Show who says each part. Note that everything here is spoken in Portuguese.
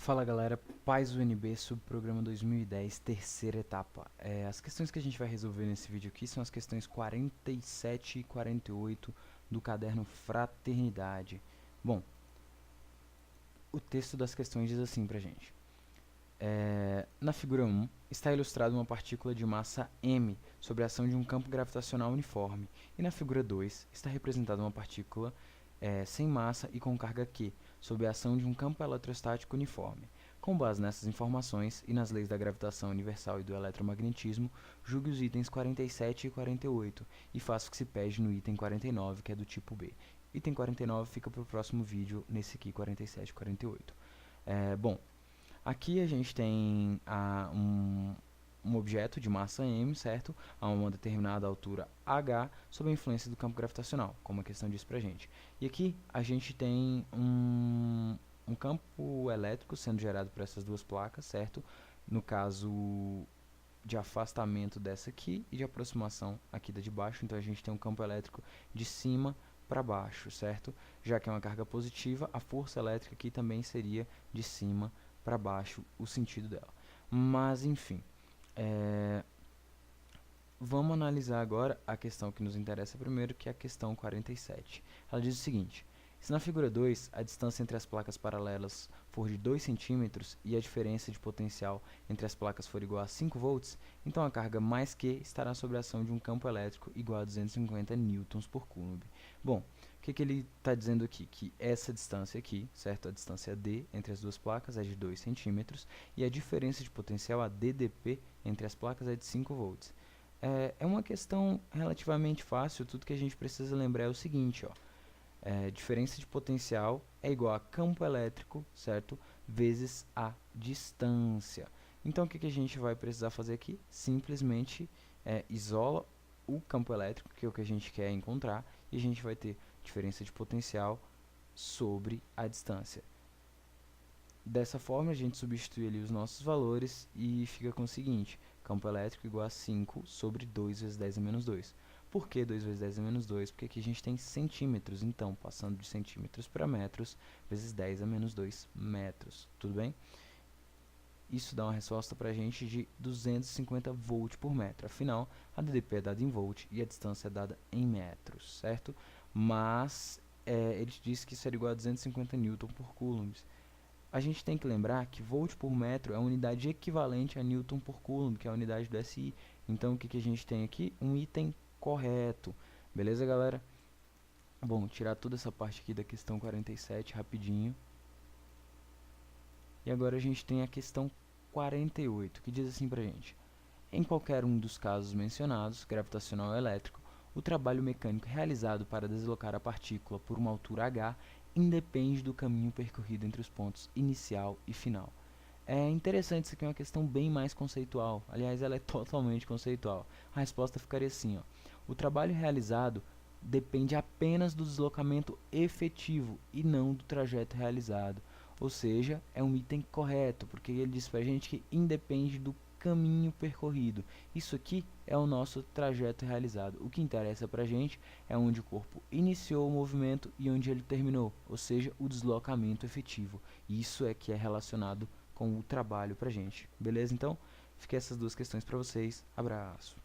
Speaker 1: Fala galera, Paz UNB, subprograma 2010, terceira etapa. As questões que a gente vai resolver nesse vídeo aqui são as questões 47 e 48 do caderno Fraternidade. Bom, o texto das questões diz assim pra gente. Na figura 1, está ilustrada uma partícula de massa m sobre a ação de um campo gravitacional uniforme. E na figura 2, está representada uma partícula sem massa e com carga q, sob a ação de um campo eletrostático uniforme. Com base nessas informações e nas leis da gravitação universal e do eletromagnetismo, julgue os itens 47 e 48 e faça o que se pede no item 49, que é do tipo B. Item 49 fica para o próximo vídeo, nesse aqui, 47 e 48. Bom, aqui a gente tem um objeto de massa m, certo? A uma determinada altura h, sob a influência do campo gravitacional, como a questão diz pra gente. E aqui a gente tem um campo elétrico sendo gerado por essas duas placas, certo? No caso de afastamento dessa aqui e de aproximação aqui da de baixo, então a gente tem um campo elétrico de cima para baixo, certo? Já que é uma carga positiva, a força elétrica aqui também seria de cima para baixo, o sentido dela. Mas, enfim, vamos analisar agora a questão que nos interessa primeiro, que é a questão 47. Ela diz o seguinte: se na figura 2 a distância entre as placas paralelas for de 2 cm e a diferença de potencial entre as placas for igual a 5 volts, então a carga mais Q estará sob a ação de um campo elétrico igual a 250 newtons por coulomb. Bom, o que ele está dizendo aqui? Que essa distância aqui, certo? A distância D entre as duas placas é de 2 cm e a diferença de potencial, a DDP, entre as placas é de 5 volts. É uma questão relativamente fácil. Tudo que a gente precisa lembrar é o seguinte, ó. Diferença de potencial é igual a campo elétrico, certo? Vezes a distância. Então, o que a gente vai precisar fazer aqui? Simplesmente isola o campo elétrico, que é o que a gente quer encontrar, e a gente vai ter diferença de potencial sobre a distância. Dessa forma, a gente substitui ali os nossos valores e fica com o seguinte: campo elétrico igual a 5 sobre 2 vezes 10 a menos 2. Por que 2 vezes 10 a menos 2? Porque aqui a gente tem centímetros, então, passando de centímetros para metros, vezes 10 a menos 2 metros, tudo bem? Isso dá uma resposta para a gente de 250 volt por metro. Afinal, a DDP é dada em volt e a distância é dada em metros, certo? Mas ele diz que isso era igual a 250 newton por coulomb. A gente tem que lembrar que volt por metro é a unidade equivalente a newton por coulomb, que é a unidade do SI. Então, o que a gente tem aqui? Um item correto. Beleza, galera? Bom, tirar toda essa parte aqui da questão 47 rapidinho. E agora a gente tem a questão 48, que diz assim pra gente: em qualquer um dos casos mencionados, gravitacional ou elétrico, o trabalho mecânico realizado para deslocar a partícula por uma altura h independe do caminho percorrido entre os pontos inicial e final. É interessante, isso aqui é uma questão bem mais conceitual. Aliás, ela é totalmente conceitual. A resposta ficaria assim, ó: o trabalho realizado depende apenas do deslocamento efetivo e não do trajeto realizado. Ou seja, é um item correto, porque ele diz pra gente que independe do caminho percorrido. Isso aqui é o nosso trajeto realizado. O que interessa pra gente é onde o corpo iniciou o movimento e onde ele terminou, ou seja, o deslocamento efetivo. Isso é que é relacionado com o trabalho pra gente. Beleza? Então, fiquei essas duas questões para vocês. Abraço.